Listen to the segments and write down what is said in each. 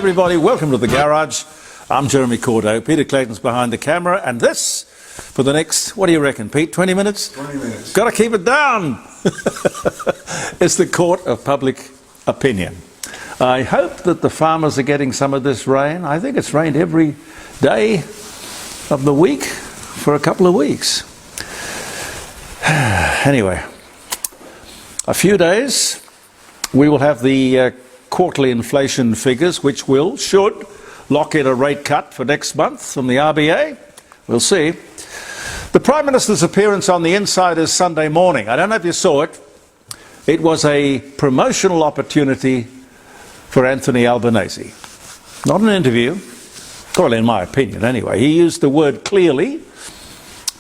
Hi everybody, welcome to the garage. I'm Jeremy Cordeaux. Peter Clayton's behind the camera, and this for the next, what do you reckon, Pete, 20 minutes? 20 minutes. Got to keep it down. It's the court of public opinion. I hope that the farmers are getting some of this rain. I think it's rained every day of the week for a couple of weeks. Anyway, a few days we will have the quarterly inflation figures, which should lock in a rate cut for next month from the RBA. We'll see. The Prime Minister's appearance on the Insiders Sunday morning, I don't know if you saw it, it was a promotional opportunity for Anthony Albanese. Not an interview, well, in my opinion anyway. He used the word clearly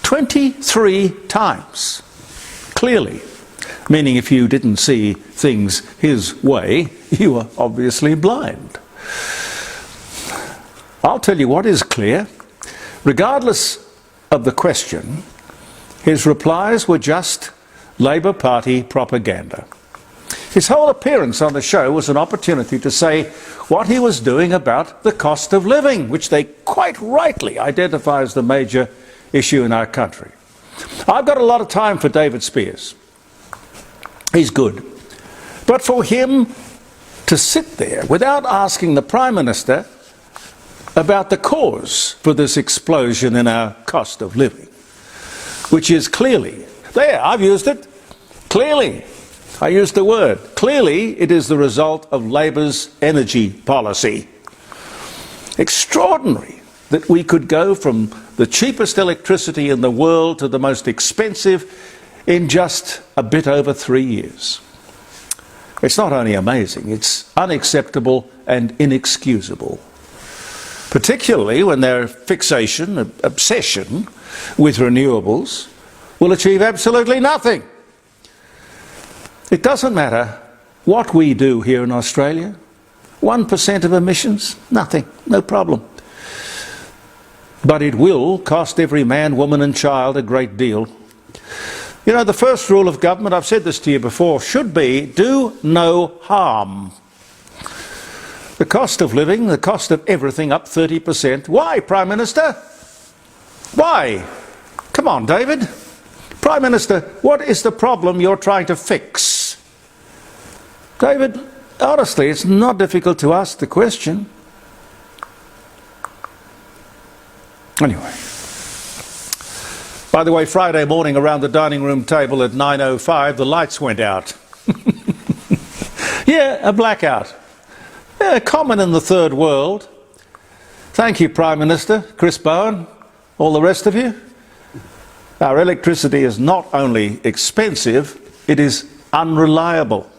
23 times. Clearly. Meaning if you didn't see things his way, you were obviously blind. I'll tell you what is clear. Regardless of the question, his replies were just Labour Party propaganda. His whole appearance on the show was an opportunity to say what he was doing about the cost of living, which they quite rightly identify as the major issue in our country. I've got a lot of time for David Spears. He's good. But for him to sit there without asking the Prime Minister about the cause for this explosion in our cost of living, which is clearly, there, I've used it, clearly, I used the word, clearly it is the result of Labour's energy policy. Extraordinary that we could go from the cheapest electricity in the world to the most expensive in just a bit over 3 years. It's not only amazing, it's unacceptable and inexcusable. Particularly when their fixation, obsession with renewables will achieve absolutely nothing. It doesn't matter what we do here in Australia. 1% of emissions, nothing, no problem. But it will cost every man, woman and child a great deal. You know, the first rule of government, I've said this to you before, should be do no harm. The cost of living, the cost of everything up 30%. Why, Prime Minister? Why? Come on, David. Prime Minister, what is the problem you're trying to fix? David, honestly, it's not difficult to ask the question. Anyway. By the way, Friday morning around the dining room table at 9:05, the lights went out. Yeah, a blackout. Yeah, common in the third world. Thank you, Prime Minister, Chris Bowen, all the rest of you. Our electricity is not only expensive, it is unreliable.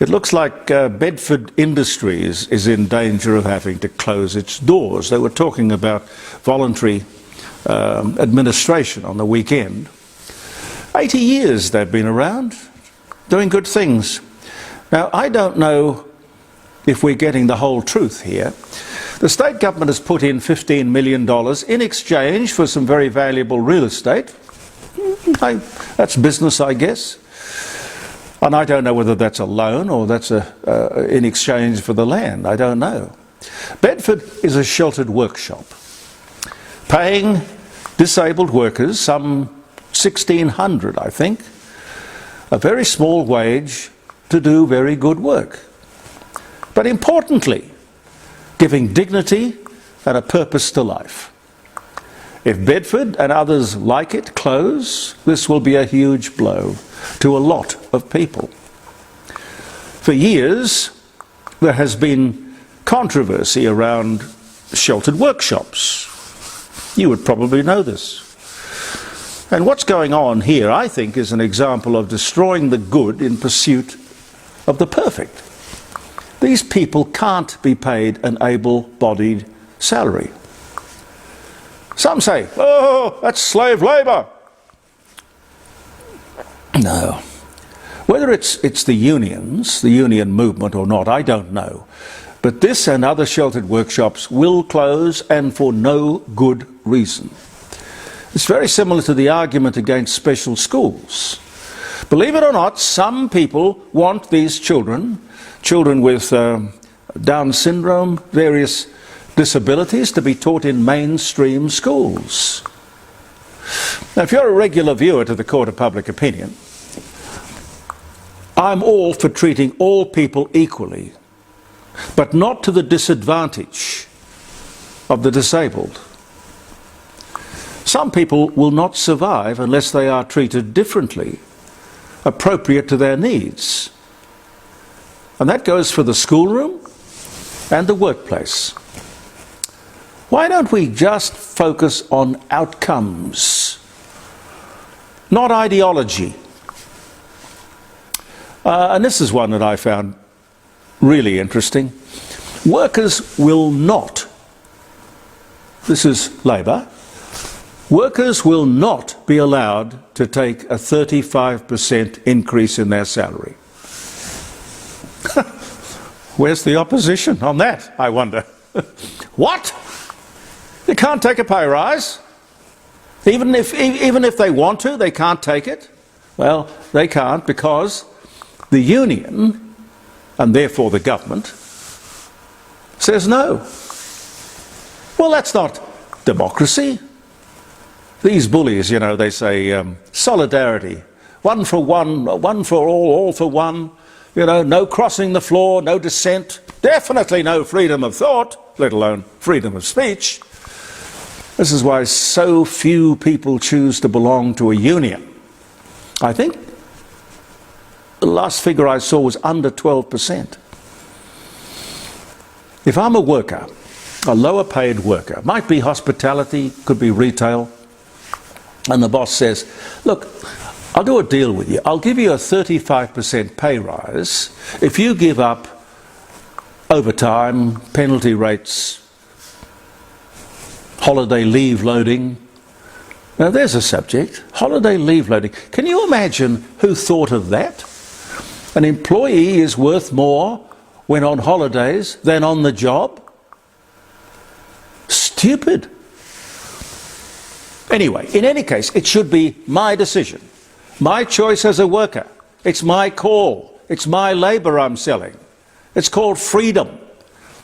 It looks like Bedford Industries is in danger of having to close its doors. They were talking about voluntary administration on the weekend. 80 years they've been around, doing good things. Now, I don't know if we're getting the whole truth here. The state government has put in $15 million in exchange for some very valuable real estate. That's business, I guess. And I don't know whether that's a loan or that's in exchange for the land. I don't know. Bedford is a sheltered workshop, paying disabled workers, some 1,600 I think, a very small wage to do very good work. But importantly, giving dignity and a purpose to life. If Bedford and others like it close, this will be a huge blow to a lot of people. For years, there has been controversy around sheltered workshops. You would probably know this. And what's going on here, I think, is an example of destroying the good in pursuit of the perfect. These people can't be paid an able-bodied salary. Some say, oh, that's slave labour. No. Whether it's the unions, the union movement or not, I don't know. But this and other sheltered workshops will close, and for no good reason. It's very similar to the argument against special schools. Believe it or not, some people want these children with Down syndrome, various disabilities to be taught in mainstream schools. Now, if you're a regular viewer to the Court of Public Opinion, I'm all for treating all people equally, but not to the disadvantage of the disabled. Some people will not survive unless they are treated differently, appropriate to their needs. And that goes for the schoolroom and the workplace. Why don't we just focus on outcomes, not ideology? And this is one that I found really interesting. Workers will not, this is Labour, workers will not be allowed to take a 35% increase in their salary. Where's the opposition on that, I wonder? What? You can't take a pay rise? Even if they want to, they can't take it? Well, they can't because the union, and therefore the government, says no. Well, that's not democracy. These bullies, you know, they say solidarity, one for one, one for all for one, you know, no crossing the floor, no dissent, definitely no freedom of thought, let alone freedom of speech. This is why so few people choose to belong to a union. I think the last figure I saw was under 12%. If I'm a worker, a lower paid worker, might be hospitality, could be retail, and the boss says, look, I'll do a deal with you. I'll give you a 35% pay rise if you give up overtime, penalty rates, holiday leave loading. Now there's a subject, holiday leave loading. Can you imagine who thought of that? An employee is worth more when on holidays than on the job? Stupid. Anyway, in any case, it should be my decision, my choice as a worker. It's my call. It's my labour I'm selling. It's called freedom.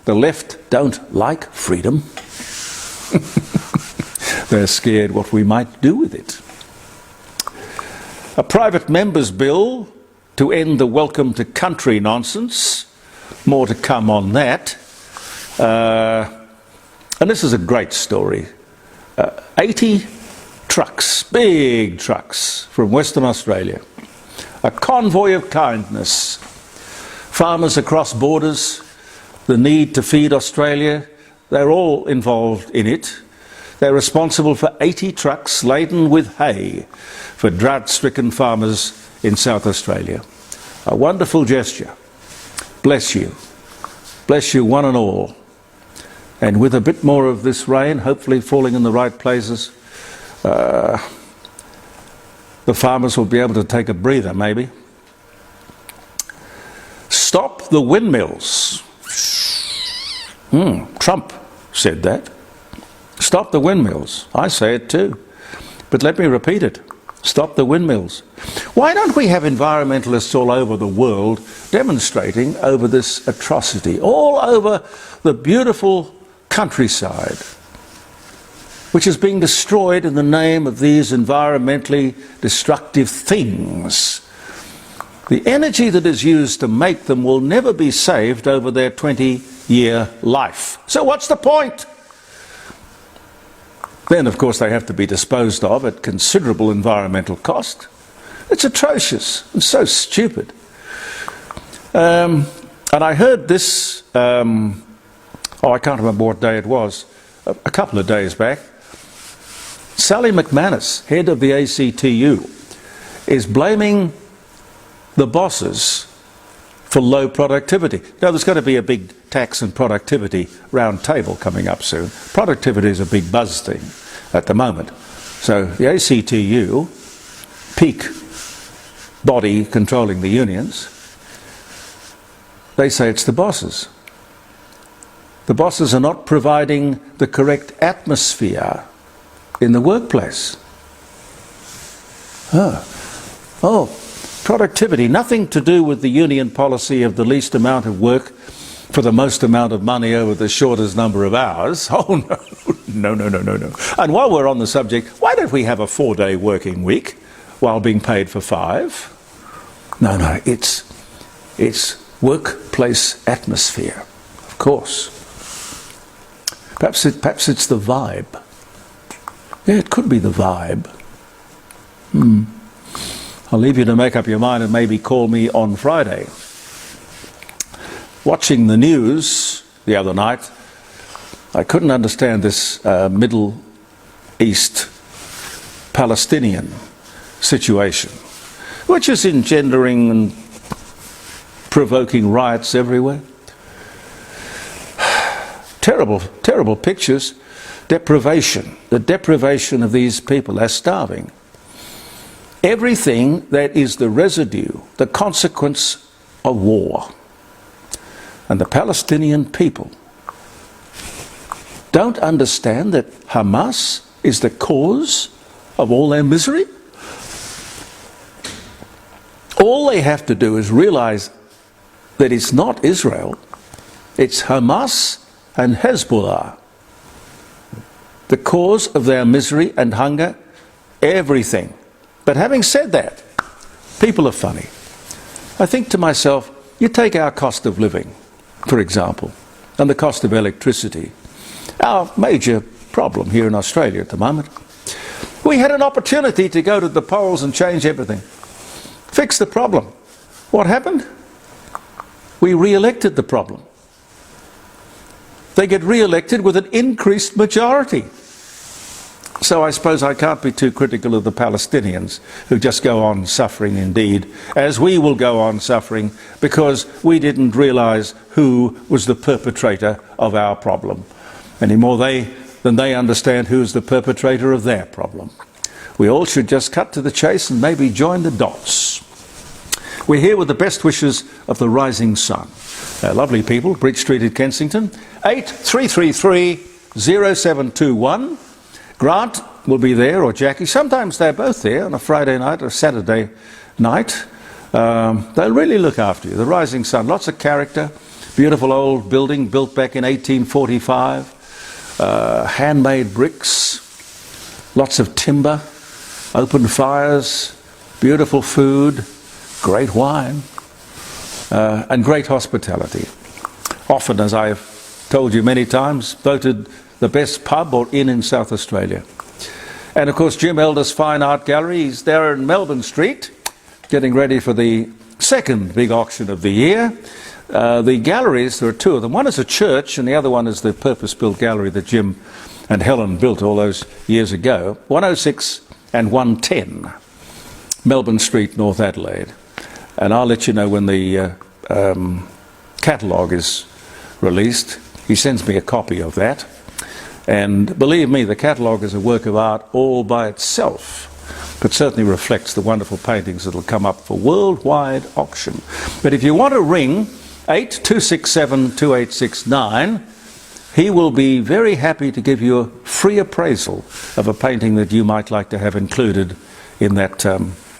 The left don't like freedom. They're scared what we might do with it. A private member's bill to end the welcome to country nonsense. More to come on that. And this is a great story. 80 trucks, big trucks from Western Australia. A convoy of kindness. Farmers across borders, the need to feed Australia, they're all involved in it. They're responsible for 80 trucks laden with hay for drought-stricken farmers in South Australia. A wonderful gesture. Bless you. Bless you one and all. And with a bit more of this rain, hopefully falling in the right places, the farmers will be able to take a breather, maybe. Stop the windmills. Trump said that. Stop the windmills. I say it too. But let me repeat it. Stop the windmills. Why don't we have environmentalists all over the world demonstrating over this atrocity, all over the beautiful countryside, which is being destroyed in the name of these environmentally destructive things? The energy that is used to make them will never be saved over their 20-year life. So what's the point? Then, of course, they have to be disposed of at considerable environmental cost. It's atrocious and so stupid. And I heard this, I can't remember what day it was, a couple of days back. Sally McManus, head of the ACTU, is blaming the bosses for low productivity. Now, there's going to be a big tax and productivity round table coming up soon. Productivity is a big buzz thing at the moment. So the ACTU, peak body controlling the unions, they say it's the bosses. The bosses are not providing the correct atmosphere in the workplace. Productivity, nothing to do with the union policy of the least amount of work for the most amount of money over the shortest number of hours. Oh, no. No. And while we're on the subject, why don't we have a 4-day working week while being paid for 5? No, it's workplace atmosphere, of course. Perhaps it's the vibe. Yeah, it could be the vibe. I'll leave you to make up your mind and maybe call me on Friday. Watching the news the other night, I couldn't understand this Middle East Palestinian situation, which is engendering and provoking riots everywhere. Terrible pictures. Deprivation. The deprivation of these people. They're starving. Everything that is the residue, the consequence of war. And the Palestinian people don't understand that Hamas is the cause of all their misery. All they have to do is realize that it's not Israel, it's Hamas and Hezbollah, the cause of their misery and hunger, everything. But having said that, people are funny. I think to myself, you take our cost of living, for example, and the cost of electricity, our major problem here in Australia at the moment. We had an opportunity to go to the polls and change everything, fix the problem. What happened? We re-elected the problem. They get re-elected with an increased majority. So I suppose I can't be too critical of the Palestinians, who just go on suffering indeed, as we will go on suffering, because we didn't realise who was the perpetrator of our problem, any more than they understand who's the perpetrator of their problem. We all should just cut to the chase and maybe join the dots. We're here with the best wishes of the rising sun. Lovely people, Bridge Street at Kensington, 8333 0721. Grant will be there, or Jackie. Sometimes they're both there on a Friday night or Saturday night. They'll really look after you. The Rising Sun, lots of character. Beautiful old building built back in 1845. Handmade bricks. Lots of timber. Open fires. Beautiful food. Great wine. And great hospitality. Often, as I've told you many times, voted the best pub or inn in South Australia. And of course Jim Elder's Fine Art Gallery, he's there in Melbourne Street, getting ready for the second big auction of the year. The galleries, there are two of them. One is a church and the other one is the purpose-built gallery that Jim and Helen built all those years ago. 106 and 110, Melbourne Street, North Adelaide. And I'll let you know when the catalogue is released. He sends me a copy of that. And believe me, the catalogue is a work of art all by itself, but certainly reflects the wonderful paintings that will come up for worldwide auction. But if you want to ring 82672869, he will be very happy to give you a free appraisal of a painting that you might like to have included in that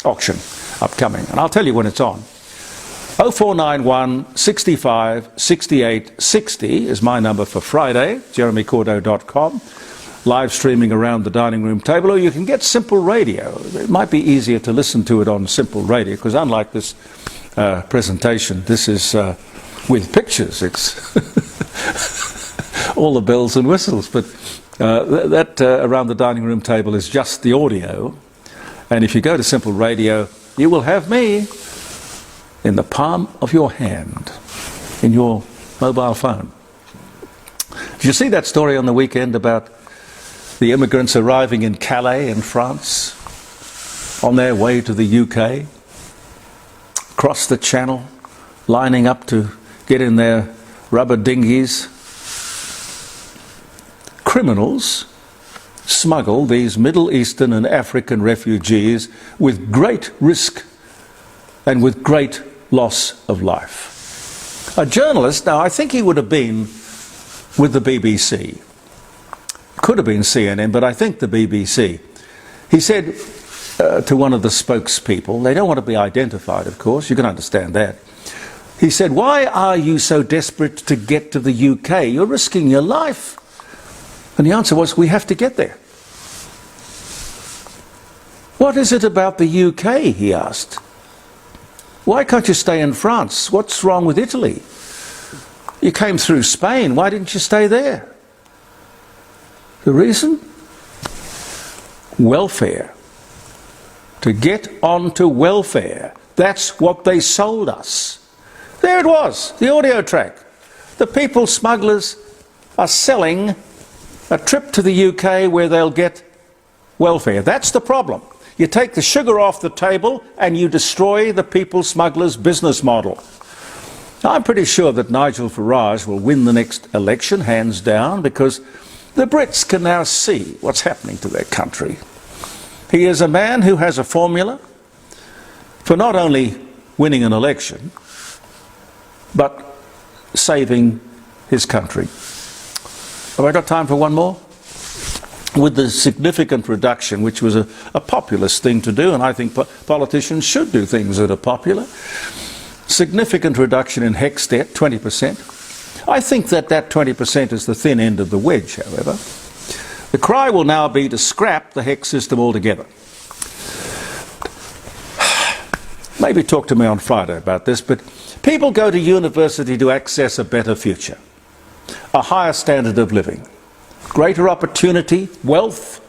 auction upcoming. And I'll tell you when it's on. 0491 65 68 60 is my number for Friday, jeremycordeaux.com, live streaming around the dining room table, or you can get Simple Radio. It might be easier to listen to it on Simple Radio, because unlike this presentation, this is with pictures. It's all the bells and whistles, but that around the dining room table is just the audio. And if you go to Simple Radio, you will have me in the palm of your hand, in your mobile phone. Did you see that story on the weekend about the immigrants arriving in Calais in France, on their way to the UK, across the channel, lining up to get in their rubber dinghies? Criminals smuggle these Middle Eastern and African refugees with great risk and with great loss of life. A journalist, now I think he would have been with the BBC. Could have been CNN, but I think the BBC. He said to one of the spokespeople, they don't want to be identified, of course, you can understand that, He said, "Why are you so desperate to get to the UK? You're risking your life." And the answer was, "We have to get there." "What is it about the UK?" he asked. "Why can't you stay in France? What's wrong with Italy? You came through Spain. Why didn't you stay there?" The reason? Welfare. To get onto welfare. That's what they sold us. There it was, the audio track. The people smugglers are selling a trip to the UK where they'll get welfare. That's the problem. You take the sugar off the table and you destroy the people smugglers' business model. I'm pretty sure that Nigel Farage will win the next election, hands down, because the Brits can now see what's happening to their country. He is a man who has a formula for not only winning an election, but saving his country. Have I got time for one more? With the significant reduction, which was a populist thing to do, and I think politicians should do things that are popular, significant reduction in HECS debt, 20%. I think that 20% is the thin end of the wedge, however. The cry will now be to scrap the HECS system altogether. Maybe talk to me on Friday about this, but people go to university to access a better future, a higher standard of living, greater opportunity, wealth.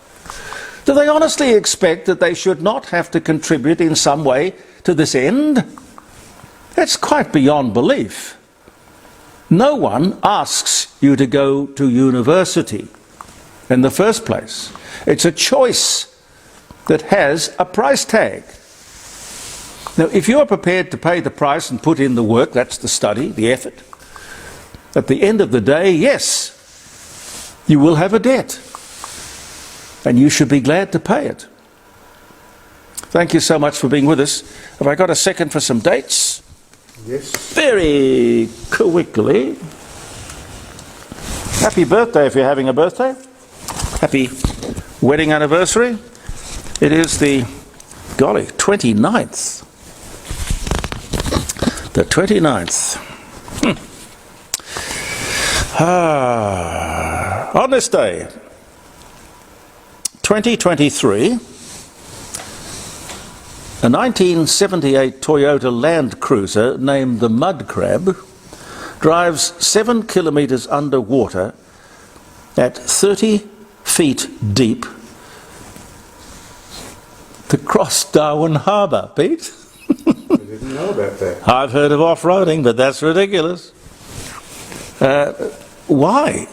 Do they honestly expect that they should not have to contribute in some way to this end? That's quite beyond belief. No one asks you to go to university in the first place. It's a choice that has a price tag. Now, if you're prepared to pay the price and put in the work, that's the study, the effort, at the end of the day, yes, you will have a debt, and you should be glad to pay it. Thank you so much for being with us. Have I got a second for some dates? Yes. Very quickly. Happy birthday if you're having a birthday. Happy wedding anniversary. It is the, golly, 29th. The 29th. On this day, 2023, a 1978 Toyota Land Cruiser named the Mud Crab drives 7 kilometres underwater at 30 feet deep to cross Darwin Harbour. Pete? I didn't know about that. I've heard of off-roading, but that's ridiculous. Why?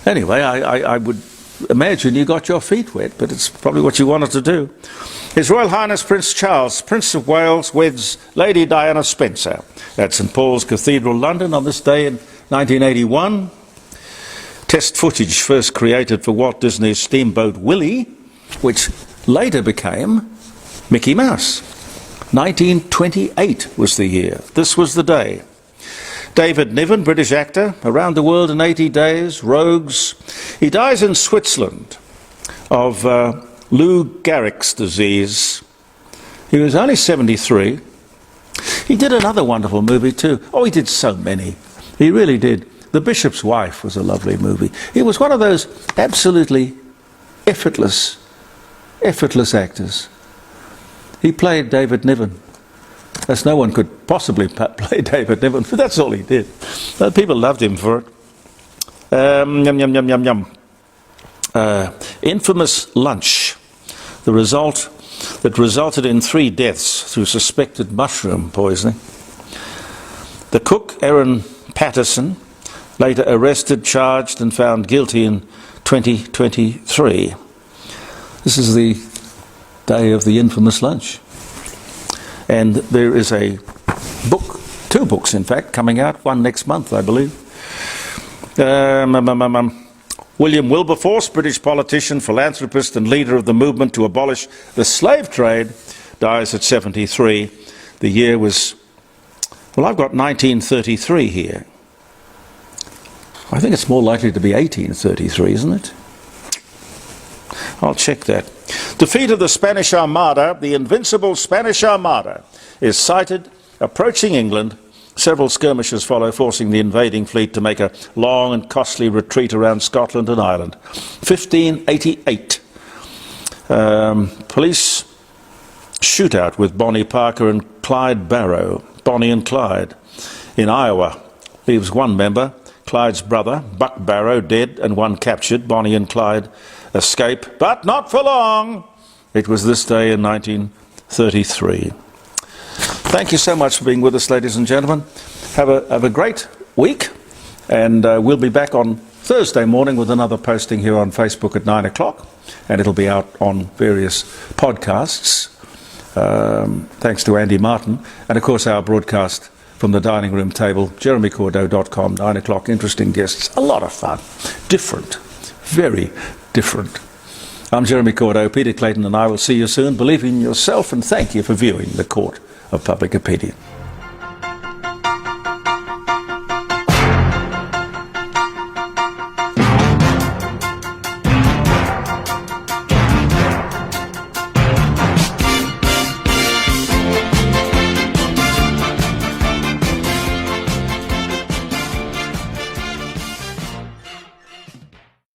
Anyway, I would imagine you got your feet wet, but it's probably what you wanted to do. His Royal Highness Prince Charles, Prince of Wales, weds Lady Diana Spencer at St Paul's Cathedral, London, on this day in 1981. Test footage first created for Walt Disney's Steamboat Willie, which later became Mickey Mouse. 1928 was the year. This was the day. David Niven, British actor, Around the World in 80 Days, Rogues. He dies in Switzerland of Lou Gehrig's disease. He was only 73. He did another wonderful movie too. Oh, he did so many. He really did. The Bishop's Wife was a lovely movie. He was one of those absolutely effortless actors. He played David Niven, as no one could possibly play David Niven, but that's all he did. People loved him for it. Infamous lunch, the result that resulted in 3 deaths through suspected mushroom poisoning. The cook, Erin Patterson, later arrested, charged and found guilty in 2023. This is the day of the infamous lunch. And there is a book, 2 books in fact, coming out, one next month I believe. William Wilberforce, British politician, philanthropist and leader of the movement to abolish the slave trade, dies at 73. The year was, well, I've got 1933 here. I think it's more likely to be 1833, isn't it? I'll check that. Defeat of the Spanish Armada, the invincible Spanish Armada, is cited approaching England, several skirmishes follow, forcing the invading fleet to make a long and costly retreat around Scotland and Ireland. 1588. Police shootout with Bonnie Parker and Clyde Barrow. Bonnie and Clyde. In Iowa, leaves one member, Clyde's brother, Buck Barrow, dead and one captured. Bonnie and Clyde escape, but not for long. It was this day in 1933. Thank you so much for being with us, ladies and gentlemen. Have a great week, and we'll be back on Thursday morning with another posting here on Facebook at 9 o'clock, and it'll be out on various podcasts, thanks to Andy Martin, and of course our broadcast from the dining room table, jeremycordeaux.com, 9 o'clock, interesting guests, a lot of fun, different, very different. I'm Jeremy Cordeaux. Peter Clayton and I will see you soon. Believe in yourself, and thank you for viewing the Court of Public Opinion.